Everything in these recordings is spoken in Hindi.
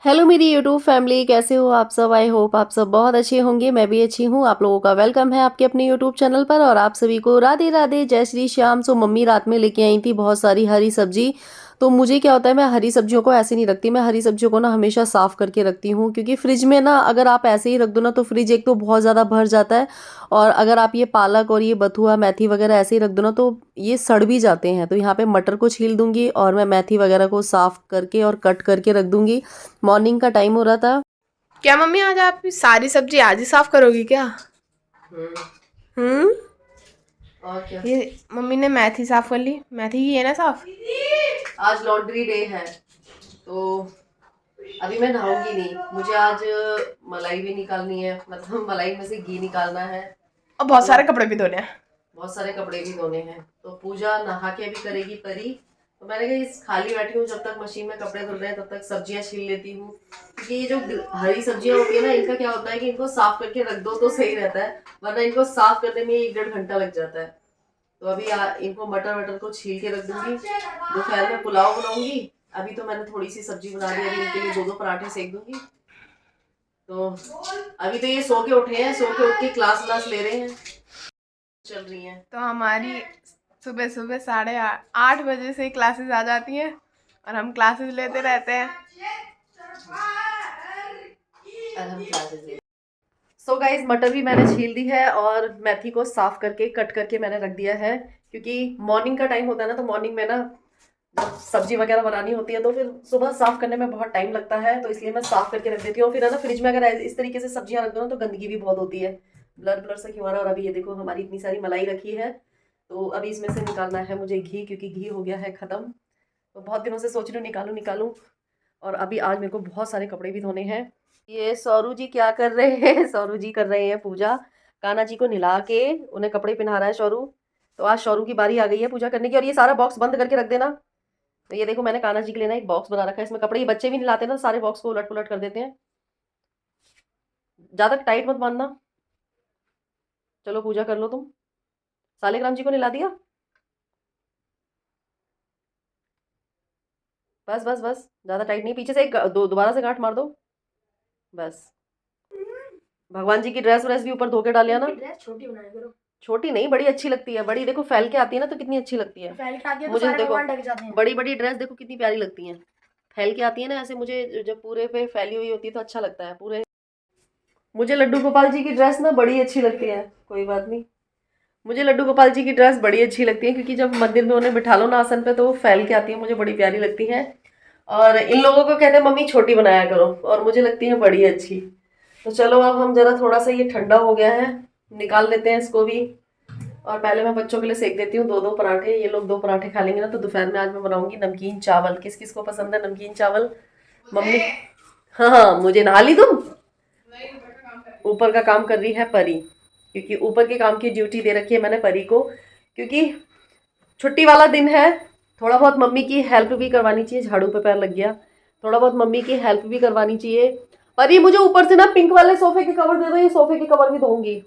हेलो मेरी यूट्यूब फैमिली, कैसे हो आप सब। आई होप आप सब बहुत अच्छे होंगे। मैं भी अच्छी हूँ। आप लोगों का वेलकम है आपके अपने यूट्यूब चैनल पर और आप सभी को राधे राधे, जय श्री श्याम। सो मम्मी रात में लेके आई थी बहुत सारी हरी सब्जी। तो मुझे क्या होता है, मैं हरी सब्जियों को ऐसे नहीं रखती। मैं हरी सब्जियों को ना हमेशा साफ करके रखती हूँ, क्योंकि फ्रिज में ना अगर आप ऐसे ही रख दो ना तो फ्रिज एक तो बहुत ज़्यादा भर जाता है, और अगर आप ये पालक और ये बथुआ मेथी वगैरह ऐसे ही रख दो ना तो ये सड़ भी जाते हैं। तो यहाँ पे मटर को छील दूंगी और मैं मेथी वगैरह को साफ करके और कट करके रख दूंगी। मॉर्निंग का टाइम हो रहा था। क्या मम्मी, आज आप सारी सब्जी आज ही साफ करोगी क्या? हम्म। हम्म। और क्या। ये मम्मी ने मेथी साफ कर ली। मेथी की है ना साफ? आज लॉन्ड्री डे है तो अभी मैं नहाऊंगी नहीं। मुझे आज मलाई भी निकालनी है, मतलब मलाई में से घी निकालना है। और बहुत तो सारे कपड़े भी धोने हैं। बहुत सारे कपड़े भी धोने हैं, तो पूजा नहा के भी करेगी परी। तो मैंने कहा इस खाली बैठी हूँ, जब तक मशीन में कपड़े धुल रहे हैं तब तक सब्जियां छील लेती हूँ, क्योंकि ये जो हरी सब्जियां होती है ना, इनका क्या होता है कि इनको साफ करके रख दो तो सही रहता है, वरना इनको साफ करने में 1-1.5 घंटा लग जाता है। तो अभी इनको मटर वटर को छील के रख दूंगी। दोपहर में पुलाव बनाऊंगी। अभी तो मैंने थोड़ी सी सब्जी बना दी, अभी इनके लिए 2-2 पराठे सेक दूंगी। तो अभी तो ये सो के उठे हैं, सो के उठ के क्लास व्लास ले रहे हैं, चल रही हैं। तो हमारी सुबह सुबह 8:30 बजे से क्लासेस आ जाती हैं और हम क्लासेस लेते रहते हैं। और हम क्लासेस ले। सो गाइज, मटर भी मैंने छील दी है और मेथी को साफ करके कट करके मैंने रख दिया है, क्योंकि मॉर्निंग का टाइम होता है ना, तो मॉर्निंग में ना जब सब्जी वगैरह बनानी होती है तो फिर सुबह साफ करने में बहुत टाइम लगता है, तो इसलिए मैं साफ करके रख देती हूँ। फिर है ना, फ्रिज में अगर इस तरीके से सब्जियां रख दो ना तो गंदगी भी बहुत होती है, ब्लर ब्लर से क्यों आ रहा है। और अभी ये देखो हमारी इतनी सारी मलाई रखी है, तो अभी इसमें से निकालना है मुझे घी, क्योंकि घी हो गया है खत्म। तो बहुत दिनों से सोच रही हूँ निकालूं निकालूं। और अभी आज मेरे को बहुत सारे कपड़े भी धोने हैं। ये सौरू जी क्या कर रहे हैं? सौरू जी कर रहे हैं पूजा। कान्हा जी को नहला के उन्हें कपड़े पहना रहा है शौरू। तो आज शौरू की बारी आ गई है पूजा करने की। और ये सारा बॉक्स बंद करके रख देना। तो ये देखो, मैंने कान्हा जी के लिए ना एक बॉक्स बना रखा है, इसमें कपड़े। ये बच्चे भी नहलाते हैं ना, सारे बॉक्स को उलट पुलट कर देते हैं। ज्यादा टाइट मत बांधना। चलो पूजा कर लो तुम। सालिग्राम जी को नहला दिया? बस बस बस, ज्यादा टाइट नहीं, पीछे से एक दोबारा से गांठ मार दो। बस। भगवान जी की ड्रेस व्रेस भी ऊपर धो के डालिया ना। ड्रेस छोटी बनाया करो। छोटी नहीं, बड़ी अच्छी लगती है। बड़ी देखो फैल के आती है ना तो कितनी अच्छी लगती है। फैल के आती है तो मुझे सारे देखो भगवान ढक जाते हैं। बड़ी बड़ी ड्रेस देखो कितनी प्यारी लगती है। फैल के आती है ना ऐसे, मुझे जब पूरे पे फैली हुई होती है तो अच्छा लगता है पूरे। मुझे लड्डू गोपाल जी की ड्रेस ना बड़ी अच्छी लगती है। कोई बात नहीं। मुझे लड्डू गोपाल जी की ड्रेस बड़ी अच्छी लगती है, क्योंकि जब मंदिर में उन्हें बिठा लो ना आसन पे तो वो फैल के आती है, मुझे बड़ी प्यारी लगती है। और इन लोगों को कहते हैं मम्मी छोटी बनाया करो, और मुझे लगती है बड़ी अच्छी। तो चलो अब हम जरा थोड़ा सा, ये ठंडा हो गया है, निकाल लेते हैं इसको भी। और पहले मैं बच्चों के लिए सेक देती हूँ 2-2 पराठे। ये लोग 2 पराठे खा लेंगे ना, तो दोपहर में आज मैं बनाऊंगी नमकीन चावल। किस किस को पसंद है नमकीन चावल? मम्मी। हाँ हाँ, मुझे नहा ली तुम। ऊपर का काम कर रही है परी, क्योंकि ऊपर के काम की ड्यूटी दे रखी है मैंने परी को, क्योंकि छुट्टी वाला दिन है। थोड़ा बहुत मम्मी की हेल्प भी करवानी चाहिए। झाड़ू पे पैर लग गया। थोड़ा बहुत मम्मी की हेल्प भी करवानी चाहिए। परी, मुझे ऊपर से ना पिंक वाले सोफे के कवर दे दो, ये सोफे के कवर भी धोऊंगी।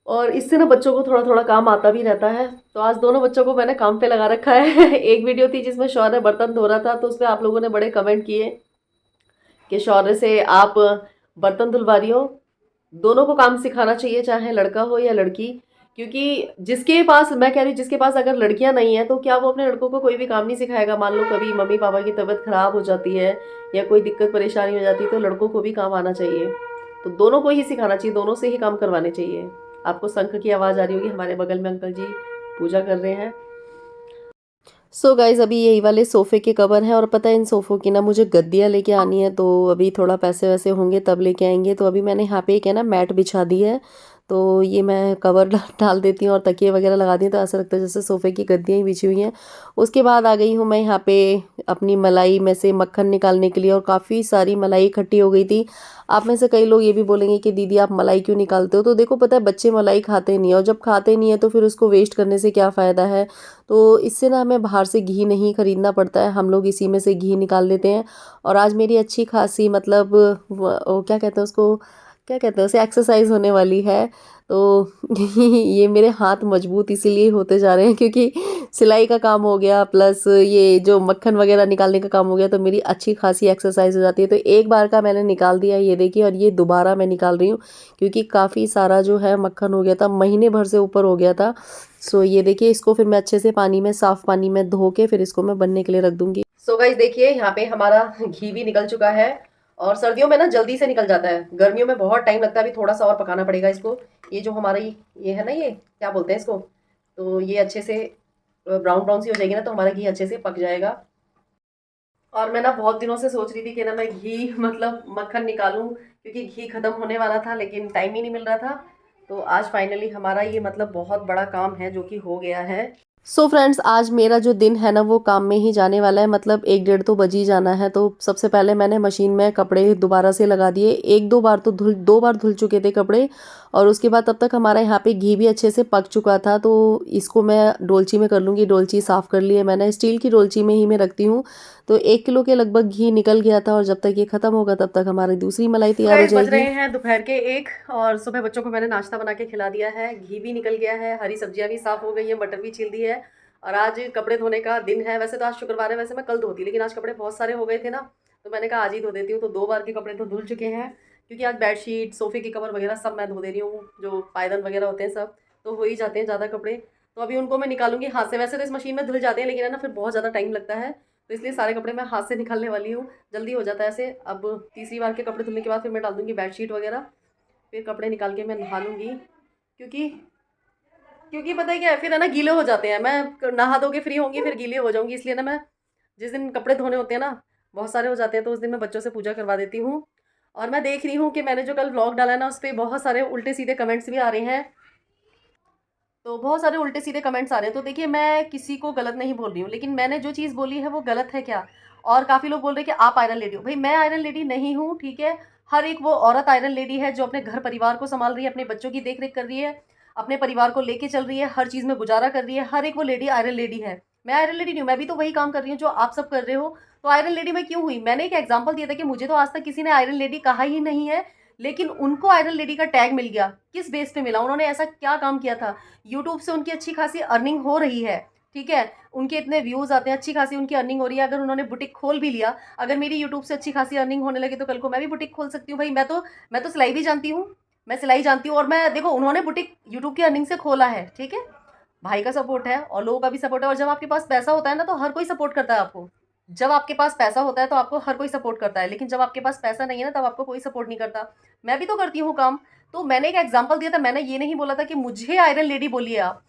और इससे ना बच्चों को थोड़ा थोड़ा काम आता भी रहता है। तो आज दोनों बच्चों को मैंने काम पे लगा रखा है। एक वीडियो थी जिसमें शौर्य बर्तन धो रहा था, तो उसमें आप लोगों ने बड़े कमेंट किए कि शौर्य से आप बर्तन धुलवा रही हो। दोनों को काम सिखाना चाहिए, चाहे लड़का हो या लड़की। क्योंकि जिसके पास, मैं कह रही हूँ जिसके पास अगर लड़कियां नहीं है तो क्या वो अपने लड़कों को कोई भी काम नहीं सिखाएगा? मान लो कभी मम्मी पापा की तबीयत खराब हो जाती है या कोई दिक्कत परेशानी हो जाती है तो लड़कों को भी काम आना चाहिए। तो दोनों को ही सिखाना चाहिए, दोनों से ही काम करवाने चाहिए। आपको शंख की आवाज़ आ रही होगी, हमारे बगल में अंकल जी पूजा कर रहे हैं। सो गाइज, अभी यही वाले सोफ़े के कवर हैं, और पता है इन सोफ़ों की ना मुझे गद्दियाँ लेके आनी है, तो अभी थोड़ा पैसे वैसे होंगे तब लेके आएंगे। तो अभी मैंने यहाँ पे एक है ना मैट बिछा दी है, तो ये मैं कवर डाल देती हूँ और तकिए वगैरह लगा दी, तो ऐसा लगता है जैसे सोफ़े की गद्दियाँ ही बिछी हुई हैं। उसके बाद आ गई हूँ मैं यहाँ पे अपनी मलाई में से मक्खन निकालने के लिए, और काफ़ी सारी मलाई इकट्ठी हो गई थी। आप में से कई लोग ये भी बोलेंगे कि दीदी आप मलाई क्यों निकालते हो? तो देखो, पता है बच्चे मलाई खाते नहीं है, और जब खाते नहीं है तो फिर उसको वेस्ट करने से क्या फ़ायदा है। तो इससे ना हमें बाहर से घी नहीं खरीदना पड़ता है, हम लोग इसी में से घी निकाल लेते हैं। और आज मेरी अच्छी खासी, मतलब वो क्या कहते हैं उसको, क्या कहते हैं उसे, एक्सरसाइज होने वाली है। तो ये मेरे हाथ मजबूत इसीलिए होते जा रहे हैं क्योंकि सिलाई का काम हो गया, प्लस ये जो मक्खन वगैरह निकालने का काम हो गया, तो मेरी अच्छी खासी एक्सरसाइज हो जाती है। तो एक बार का मैंने निकाल दिया, ये देखिए, और ये दोबारा मैं निकाल रही हूँ क्योंकि काफ़ी सारा जो है मक्खन हो गया था, महीने भर से ऊपर हो गया था। सो ये देखिए, इसको फिर मैं अच्छे से पानी में, साफ पानी में धो के फिर इसको मैं बनने के लिए रख दूंगी। सो गाइस देखिए, यहाँ पे हमारा घी भी निकल चुका है और सर्दियों में ना जल्दी से निकल जाता है, गर्मियों में बहुत टाइम लगता है। अभी थोड़ा सा और पकाना पड़ेगा इसको। ये जो हमारी ये है ना, ये क्या बोलते हैं इसको, तो ये अच्छे से ब्राउन ब्राउन सी हो जाएगी ना, तो हमारा घी अच्छे से पक जाएगा। और मैं ना बहुत दिनों से सोच रही थी कि ना मैं घी मतलब मक्खन निकालूं क्योंकि घी खत्म होने वाला था, लेकिन टाइम ही नहीं मिल रहा था। तो आज फाइनली हमारा ये मतलब बहुत बड़ा काम है जो कि हो गया है। सो फ्रेंड्स, आज मेरा जो दिन है ना वो काम में ही जाने वाला है, मतलब 1 डेढ़ तो बज ही जाना है। तो सबसे पहले मैंने मशीन में कपड़े दोबारा से लगा दिए, 1 2 बार तो दो बार धुल चुके थे कपड़े। और उसके बाद तब तक हमारा यहाँ पे घी भी अच्छे से पक चुका था, तो इसको मैं डोलची में कर लूँगी। डोलची साफ़ कर ली है मैंने, स्टील की डोलची में ही मैं रखती हूँ। तो 1 किलो के लगभग घी निकल गया था, और जब तक ये खत्म होगा तब तक हमारी दूसरी मलाई तैयार हो जाएगी। बज रहे हैं दोपहर के 1, और सुबह बच्चों को मैंने नाश्ता बना के खिला दिया है। घी भी निकल गया है, हरी सब्जियां भी साफ हो गई है, मटर भी छील दी है। और आज कपड़े धोने का दिन है। वैसे तो आज शुक्रवार है, वैसे मैं कल धोती, लेकिन आज कपड़े बहुत सारे हो गए थे ना, तो मैंने कहा आज ही धो देती हूँ। तो 2 बार के कपड़े तो धुल चुके हैं, क्योंकि आज बेडशीट, सोफे के कवर वगैरह सब मैं धो दे रही हूँ। जो पायदान वगैरह होते हैं सब तो हो ही जाते हैं ज़्यादा कपड़े। तो अभी उनको मैं निकालूंगी हाथ से। वैसे तो इस मशीन में धुल जाते हैं, लेकिन है ना फिर बहुत ज़्यादा टाइम लगता है, तो इसलिए सारे कपड़े मैं हाथ से निकालने वाली हूँ। जल्दी हो जाता है ऐसे। अब तीसरी बार के कपड़े धुलने के बाद फिर मैं डाल दूँगी बेडशीट वगैरह, फिर कपड़े निकाल के मैं नहा लूँगी। क्योंकि क्योंकि पता है क्या है, फिर है ना गीले हो जाते हैं। मैं नहा धो के फ्री होंगी, फिर गीले हो जाऊंगी, इसलिए ना मैं जिस दिन कपड़े धोने होते हैं ना बहुत सारे हो जाते हैं, तो उस दिन मैं बच्चों से पूजा करवा देती हूँ। और मैं देख रही हूँ कि मैंने जो कल व्लॉग डाला है ना, उस पर बहुत सारे उल्टे सीधे कमेंट्स भी आ रहे हैं। तो बहुत सारे उल्टे सीधे कमेंट्स आ रहे हैं। तो देखिए, मैं किसी को गलत नहीं बोल रही हूँ, लेकिन मैंने जो चीज़ बोली है वो गलत है क्या? और काफ़ी लोग बोल रहे हैं कि आप आयरन लेडी हो। भाई मैं आयरन लेडी नहीं हूँ, ठीक है। हर एक वो औरत आयरन लेडी है जो अपने घर परिवार को संभाल रही है, अपने बच्चों की देख रेख कर रही है, अपने परिवार को लेके चल रही है, हर चीज़ में गुजारा कर रही है। हर एक वो लेडी आयरन लेडी है। मैं आयरन लेडी नहीं हूँ, मैं भी तो वही काम कर रही हूँ जो आप सब कर रहे हो। तो आयरन लेडी मैं क्यों हुई? मैंने एक एग्जाम्पल दिया था कि मुझे तो आज तक किसी ने आयरन लेडी कहा ही नहीं है, लेकिन उनको आयरन लेडी का टैग मिल गया। किस बेस पे मिला? उन्होंने ऐसा क्या काम किया था? यूट्यूब से उनकी अच्छी खासी अर्निंग हो रही है, ठीक है। उनके इतने व्यूज आते हैं, अच्छी खासी उनकी अर्निंग हो रही है। अगर उन्होंने बुटीक खोल भी लिया, अगर मेरी यूट्यूब से अच्छी खासी अर्निंग होने लगी, तो कल को मैं भी बुटीक खोल सकती हूँ। भाई मैं तो सिलाई भी जानती हूँ, मैं सिलाई जानती हूँ। और मैं देखो, उन्होंने बुटीक यूट्यूब की अर्निंग से खोला है, ठीक है। भाई का सपोर्ट है और लोगों का भी सपोर्ट है। और जब आपके पास पैसा होता है ना, तो हर कोई सपोर्ट करता है आपको। जब आपके पास पैसा होता है तो आपको हर कोई सपोर्ट करता है, लेकिन जब आपके पास पैसा नहीं है ना, तब आपको कोई सपोर्ट नहीं करता। मैं भी तो करती हूँ काम। तो मैंने एक एग्जांपल दिया था, मैंने ये नहीं बोला था कि मुझे आयरन लेडी बोलिए आप।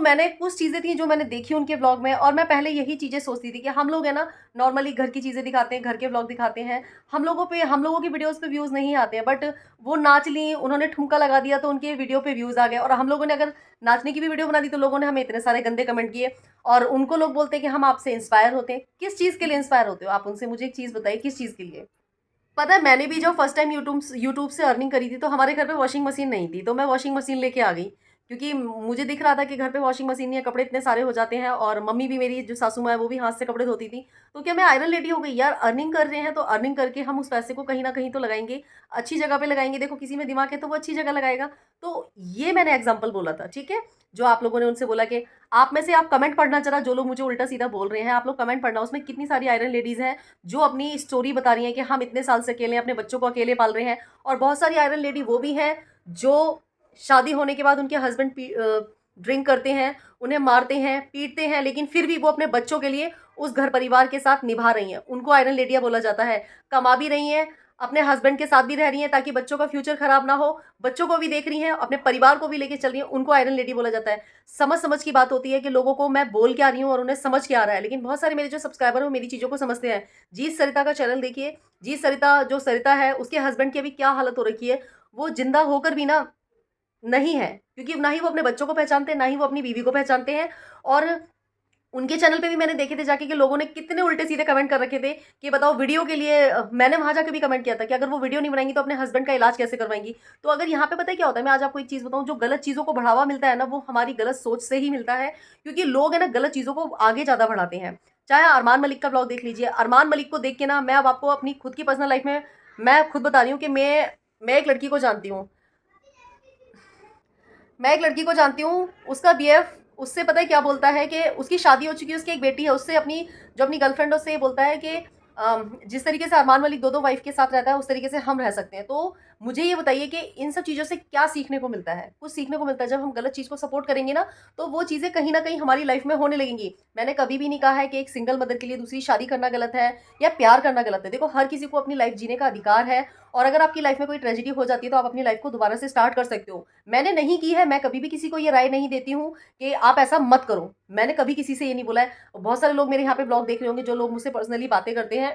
मैंने कुछ चीज़ें थी जो मैंने देखी उनके व्लॉग में, और मैं पहले यही चीज़ें सोचती थी कि हम लोग है ना नॉर्मली घर की चीज़ें दिखाते हैं, घर के व्लॉग दिखाते हैं, हम लोगों की वीडियोस पे व्यूज़ नहीं आते हैं। बट वो नाच ली, उन्होंने ठुमका लगा दिया, तो उनके वीडियो पे व्यूज़ आ गए। और हम लोगों ने अगर नाचने की भी वीडियो बना दी, तो लोगों ने हमें इतने सारे गंदे कमेंट किए। और उनको लोग बोलते हैं कि हम आपसे इंस्पायर होते हैं। किस चीज़ के लिए इंस्पायर होते हो आप? उनसे मुझे एक चीज़ बताइए, किस चीज़ के लिए? पता है, मैंने भी जब फर्स्ट टाइम यूट्यूब से अर्निंग करी थी, तो हमारे घर पे वॉशिंग मशीन नहीं थी, तो मैं वॉशिंग मशीन लेके आ गई। क्योंकि मुझे दिख रहा था कि घर पे वॉशिंग मशीन नहीं है, कपड़े इतने सारे हो जाते हैं। और मम्मी भी मेरी जो सासू माँ है वो भी हाथ से कपड़े धोती थी। तो क्या मैं आयरन लेडी हो गई? यार अर्निंग कर रहे हैं तो अर्निंग करके हम उस पैसे को कहीं ना कहीं तो लगाएंगे, अच्छी जगह पे लगाएंगे। देखो, किसी में दिमाग है तो वो अच्छी जगह लगाएगा। तो ये मैंने एग्जाम्पल बोला था, ठीक है। जो आप लोगों ने उनसे बोला कि आप में से आप कमेंट पढ़ना, जरा जो लोग मुझे उल्टा सीधा बोल रहे हैं, आप लोग कमेंट पढ़ना। उसमें कितनी सारी आयरन लेडीज हैं जो अपनी स्टोरी बता रही हैं कि हम इतने साल से अकेले अपने बच्चों को अकेले पाल रहे हैं। और बहुत सारी आयरन लेडी वो भी हैं जो शादी होने के बाद उनके हस्बैंड ड्रिंक करते हैं, उन्हें मारते हैं, पीटते हैं, लेकिन फिर भी वो अपने बच्चों के लिए उस घर परिवार के साथ निभा रही हैं। उनको आयरन लेडियां बोला जाता है। कमा भी रही हैं, अपने हस्बैंड के साथ भी रह रही हैं ताकि बच्चों का फ्यूचर खराब ना हो, बच्चों को भी देख रही हैं, अपने परिवार को भी लेके चल रही हैं। उनको आयरन लेडी बोला जाता है। समझ समझ की बात होती है कि लोगों को मैं बोल क्या रही हूँ और उन्हें समझ क्या आ रहा है। लेकिन बहुत सारे मेरे जो सब्सक्राइबर हैं वो मेरी चीज़ों को समझते हैं। जीत सरिता का चैनल देखिए। जीत सरिता, जो सरिता है, उसके हस्बैंड की अभी क्या हालत हो रखी है। वो जिंदा होकर भी ना नहीं है, क्योंकि ना ही वो अपने बच्चों को पहचानते हैं, ना ही वो अपनी बीवी को पहचानते हैं। और उनके चैनल पे भी मैंने देखे थे जाके कि लोगों ने कितने उल्टे सीधे कमेंट कर रखे थे कि बताओ वीडियो के लिए। मैंने वहां जाकर भी कमेंट किया था कि अगर वो वीडियो नहीं बनाएंगी तो अपने हस्बैंड का इलाज कैसे करवाएंगी। तो अगर यहाँ पे पता है क्या होता है, मैं आज आपको एक चीज़ बताऊँ, जो गलत चीज़ों को बढ़ावा मिलता है ना, वो हमारी गलत सोच से ही मिलता है। क्योंकि लोग है ना गलत चीज़ों को आगे ज़्यादा बढ़ाते हैं। चाहे अरमान मलिक का ब्लॉग देख लीजिए। अरमान मलिक को देख के ना, मैं अब आपको अपनी खुद की पर्सनल लाइफ में मैं खुद बता रही हूँ कि मैं एक लड़की को जानती हूँ, मैं एक लड़की को जानती हूँ, उसका बीएफ उससे पता है क्या बोलता है कि उसकी शादी हो चुकी है, उसकी एक बेटी है, उससे अपनी जो अपनी गर्लफ्रेंड है उससे ये बोलता है कि जिस तरीके से अरमान मलिक 2-2 वाइफ के साथ रहता है उस तरीके से हम रह सकते हैं। तो मुझे ये बताइए कि इन सब चीज़ों से क्या सीखने को मिलता है? कुछ सीखने को मिलता है। जब हम गलत चीज़ को सपोर्ट करेंगे ना, तो वो चीज़ें कहीं न कहीं हमारी लाइफ में होने लगेंगी। मैंने कभी भी नहीं कहा है कि एक सिंगल मदर के लिए दूसरी शादी करना गलत है या प्यार करना गलत है। देखो, हर किसी को अपनी लाइफ जीने का अधिकार है, और अगर आपकी लाइफ में कोई ट्रेजेडी हो जाती है तो आप अपनी लाइफ को दोबारा से स्टार्ट कर सकते हो। मैंने नहीं की है, मैं कभी भी किसी को ये राय नहीं देती हूँ कि आप ऐसा मत करो। मैंने कभी किसी से ये नहीं बोला है। बहुत सारे लोग मेरे यहाँ पे ब्लॉग देख रहे होंगे, जो लोग मुझसे पर्सनली बातें करते हैं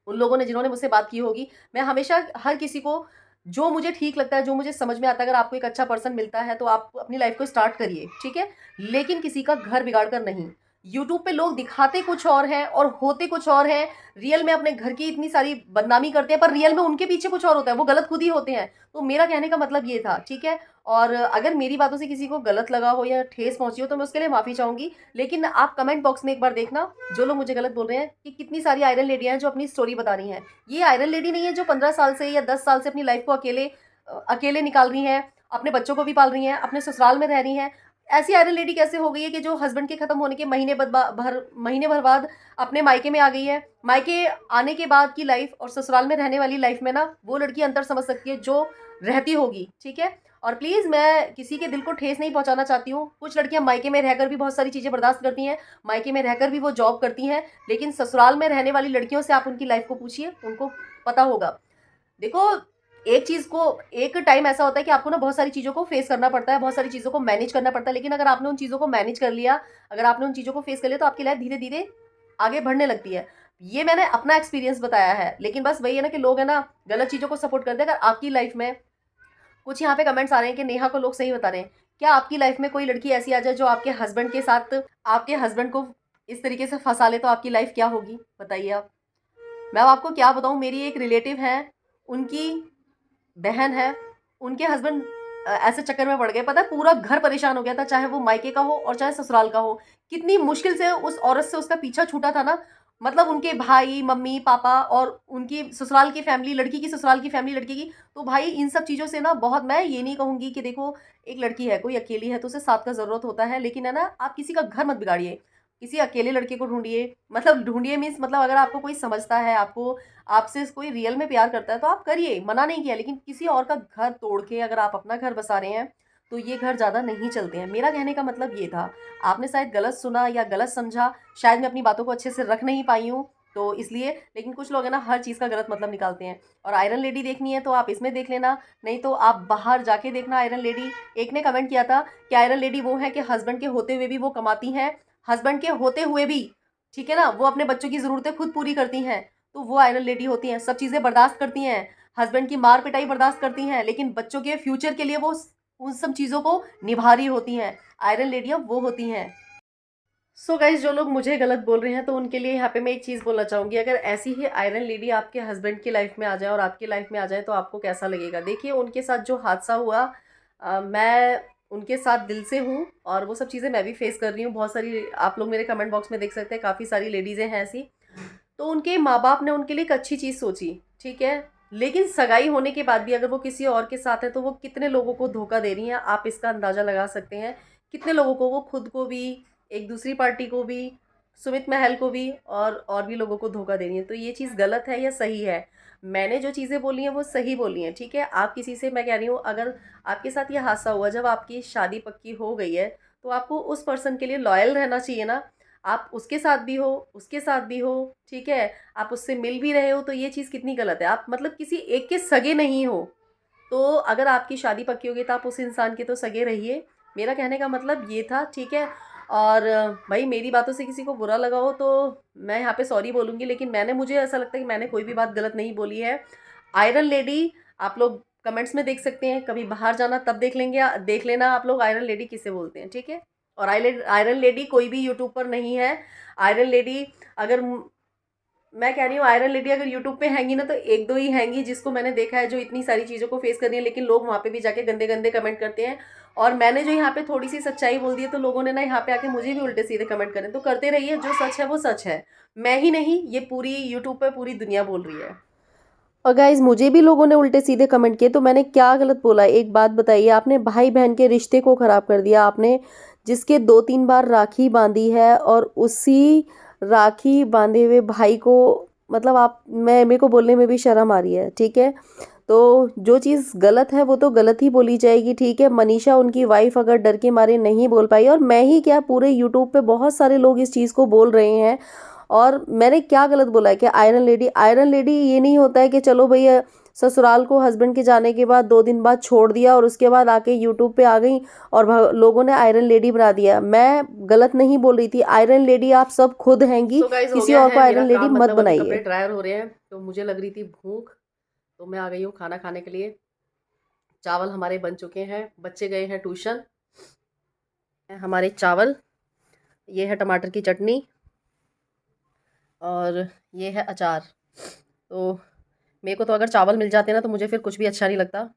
उन लोगों ने, जिन्होंने मुझसे बात की होगी, मैं हमेशा हर किसी को जो मुझे ठीक लगता है, जो मुझे समझ में आता है, अगर आपको एक अच्छा पर्सन मिलता है तो आप अपनी लाइफ को स्टार्ट करिए, ठीक है? लेकिन किसी का घर बिगाड़ कर नहीं। यूट्यूब पे लोग दिखाते कुछ और हैं और होते कुछ और हैं। रियल में अपने घर की इतनी सारी बदनामी करते हैं, पर रियल में उनके पीछे कुछ और होता है, वो गलत खुद ही होते हैं। तो मेरा कहने का मतलब ये था, ठीक है? और अगर मेरी बातों से किसी को गलत लगा हो या ठेस पहुंची हो तो मैं उसके लिए माफ़ी चाहूँगी। लेकिन आप कमेंट बॉक्स में एक बार देखना, जो लोग मुझे गलत बोल रहे हैं, कि कितनी सारी आयरन लेडियाँ हैं जो अपनी स्टोरी बता रही हैं। ये आयरन लेडी नहीं है जो 15 साल से या 10 साल से अपनी लाइफ को अकेले निकाल रही हैं, अपने बच्चों को भी पाल रही हैं, अपने ससुराल में रह रही हैं। ऐसी आयरन लेडी कैसे हो गई है कि जो हस्बैंड के खत्म होने के महीने भर बाद अपने मायके में आ गई है? मायके आने के बाद की लाइफ और ससुराल में रहने वाली लाइफ में ना, वो लड़की अंतर समझ सकती है जो रहती होगी, ठीक है? और प्लीज़, मैं किसी के दिल को ठेस नहीं पहुंचाना चाहती हूँ। कुछ लड़कियां मायके में रहकर भी बहुत सारी चीज़ें बर्दाश्त करती हैं, मायके में रहकर भी वो जॉब करती हैं, लेकिन ससुराल में रहने वाली लड़कियों से आप उनकी लाइफ को पूछिए, उनको पता होगा। देखो, एक चीज़ को, एक टाइम ऐसा होता है कि आपको ना बहुत सारी चीज़ों को फेस करना पड़ता है, बहुत सारी चीज़ों को मैनेज करना पड़ता है, लेकिन अगर आपने उन चीज़ों को मैनेज कर लिया, अगर आपने उन चीज़ों को फेस कर लिया, तो आपकी लाइफ धीरे-धीरे आगे बढ़ने लगती है। ये मैंने अपना एक्सपीरियंस बताया है, लेकिन बस वही है ना कि लोग है ना, गलत चीज़ों को सपोर्ट करते हैं। अगर आपकी लाइफ में कुछ यहाँ पे कमेंट्स आ रहे हैं कि नेहा को लोग सही बता रहे हैं। क्या आपकी लाइफ में कोई लड़की ऐसी आ जाए जो आपके हस्बैंड के साथ, आपके हस्बैंड को इस तरीके से फँसा ले, तो आपकी लाइफ क्या होगी? बताइए आप। मैं अब आपको क्या बताऊँ, मेरी एक रिलेटिव है, उनकी बहन है, उनके हस्बैंड ऐसे चक्कर में पड़ गए, पता है पूरा घर परेशान हो गया था, चाहे वो मायके का हो और चाहे ससुराल का हो। कितनी मुश्किल से उस औरत से उसका पीछा छूटा था ना, मतलब उनके भाई, मम्मी, पापा और उनकी ससुराल की फैमिली, लड़की की ससुराल की फैमिली लड़की की। तो भाई, इन सब चीज़ों से ना बहुत, मैं ये नहीं कहूँगी कि देखो, एक लड़की है, कोई अकेली है तो उसे साथ का ज़रूरत होता है, लेकिन है ना, आप किसी का घर मत बिगाड़िए। किसी अकेले लड़के को ढूँढिए, मतलब ढूँढिए मीन्स मतलब अगर आपको कोई समझता है, आपको आपसे कोई रियल में प्यार करता है तो आप करिए, मना नहीं किया, लेकिन किसी और का घर तोड़ के अगर आप अपना घर बसा रहे हैं तो ये घर ज़्यादा नहीं चलते हैं। मेरा कहने का मतलब ये था। आपने शायद गलत सुना या गलत समझा, शायद मैं अपनी बातों को अच्छे से रख नहीं पाई हूँ, तो इसलिए। लेकिन कुछ लोग है ना, हर चीज़ का गलत मतलब निकालते हैं। और आयरन लेडी देखनी है तो आप इसमें देख लेना, नहीं तो आप बाहर जाके देखना आयरन लेडी। एक ने कमेंट किया था कि आयरन लेडी वो है कि हस्बैंड के होते हुए भी वो कमाती हैं, हस्बैंड के होते हुए भी, ठीक है ना, वो अपने बच्चों की ज़रूरतें खुद पूरी करती हैं, तो वो आयरन लेडी होती हैं। सब चीज़ें बर्दाश्त करती हैं, हस्बैंड की मार पिटाई बर्दाश्त करती हैं, लेकिन बच्चों के फ्यूचर के लिए वो उन सब चीज़ों को निभा रही होती हैं। आयरन लेडियाँ वो होती हैं। सो गाइस, जो लोग मुझे गलत बोल रहे हैं तो उनके लिए यहाँ पे मैं एक चीज़ बोलना चाहूँगी, अगर ऐसी ही आयरन लेडी आपके हस्बैंड की लाइफ में आ जाए और आपकी लाइफ में आ जाए तो आपको कैसा लगेगा? देखिए, उनके साथ जो हादसा हुआ, मैं उनके साथ दिल से हूँ, और वो सब चीज़ें मैं भी फेस कर रही हूँ। बहुत सारी, आप लोग मेरे कमेंट बॉक्स में देख सकते हैं, काफ़ी सारी लेडीज़ें हैं ऐसी। तो उनके माँ बाप ने उनके लिए एक अच्छी चीज़ सोची, ठीक है? लेकिन सगाई होने के बाद भी अगर वो किसी और के साथ है तो वो कितने लोगों को धोखा दे रही हैं, आप इसका अंदाज़ा लगा सकते हैं। कितने लोगों को वो, खुद को भी, एक दूसरी पार्टी को भी, सुमित महल को भी, और भी लोगों को धोखा दे रही हैं। तो ये चीज़ गलत है या सही है? मैंने जो चीज़ें बोली हैं वो सही बोली हैं, ठीक है? आप किसी से, मैं कह रही हूँ, अगर आपके साथ ये हादसा हुआ, जब आपकी शादी पक्की हो गई है, तो आपको उस पर्सन के लिए लॉयल रहना चाहिए ना। आप उसके साथ भी हो, उसके साथ भी हो, ठीक है? आप उससे मिल भी रहे हो, तो ये चीज़ कितनी गलत है? आप मतलब किसी एक के सगे नहीं हो, तो अगर आपकी शादी पक्की होगी तो आप उस इंसान के तो सगे रहिए। मेरा कहने का मतलब ये था, ठीक है? और भाई, मेरी बातों से किसी को बुरा लगा हो तो मैं यहाँ पे सॉरी बोलूँगी, लेकिन मुझे ऐसा लगता है कि मैंने कोई भी बात गलत नहीं बोली है। आयरन लेडी, आप लोग कमेंट्स में देख सकते हैं, कभी बाहर जाना तब देख लेना आप लोग आयरन लेडी किसे बोलते हैं, ठीक है? और आयरन लेडी कोई भी यूट्यूब पर नहीं है। आयरन लेडी, अगर मैं कह रही हूँ, आयरन लेडी अगर यूट्यूब पे हैंगी ना, तो एक दो ही हैंगी जिसको मैंने देखा है, जो इतनी सारी चीज़ों को फेस कर रही है, लेकिन लोग वहाँ पे भी जाके गंदे गंदे कमेंट करते हैं। और मैंने जो यहाँ पे थोड़ी सी सच्चाई बोल दी है, तो लोगों ने ना यहाँ पे आके मुझे भी उल्टे सीधे कमेंट करें, तो करते रहिए। जो सच है वो सच है, मैं ही नहीं, ये पूरी यूट्यूब पे पूरी दुनिया बोल रही है। और गाइज मुझे भी लोगों ने उल्टे सीधे कमेंट किए, तो मैंने क्या गलत बोला? एक बात बताइए, आपने भाई बहन के रिश्ते को खराब कर दिया। आपने जिसके 2-3 बार राखी बांधी है और उसी राखी बांधे हुए भाई को, मतलब आप, मैं, मेरे को बोलने में भी शर्म आ रही है, ठीक है? तो जो चीज़ गलत है वो तो गलत ही बोली जाएगी, ठीक है? मनीषा उनकी वाइफ अगर डर के मारे नहीं बोल पाई, और मैं ही क्या, पूरे यूट्यूब पे बहुत सारे लोग इस चीज़ को बोल रहे हैं। और मैंने क्या गलत बोला है कि आयरन लेडी ये नहीं होता है कि चलो भैया ससुराल को हस्बैंड के जाने के बाद 2 दिन बाद छोड़ दिया और उसके बाद आके यूट्यूब पे आ गई और लोगों ने आयरन लेडी बना दिया। मैं गलत नहीं बोल रही थी, आयरन लेडी आप सब खुद हैंगी, गाइस हो किसी गया और को है मेरा आयरन लेडी काम, मत मतलब अभी कपड़े बनाइए। ड्रायर हो रहे हैं, तो मुझे लग रही थी भूख, तो मैं आ गई हूँ खाना खाने के लिए। चावल हमारे बन चुके हैं, बच्चे गए हैं ट्यूशन। हमारे चावल, ये है टमाटर की चटनी और ये है अचार। तो मेरे को तो अगर चावल मिल जाते ना तो मुझे फिर कुछ भी अच्छा नहीं लगता।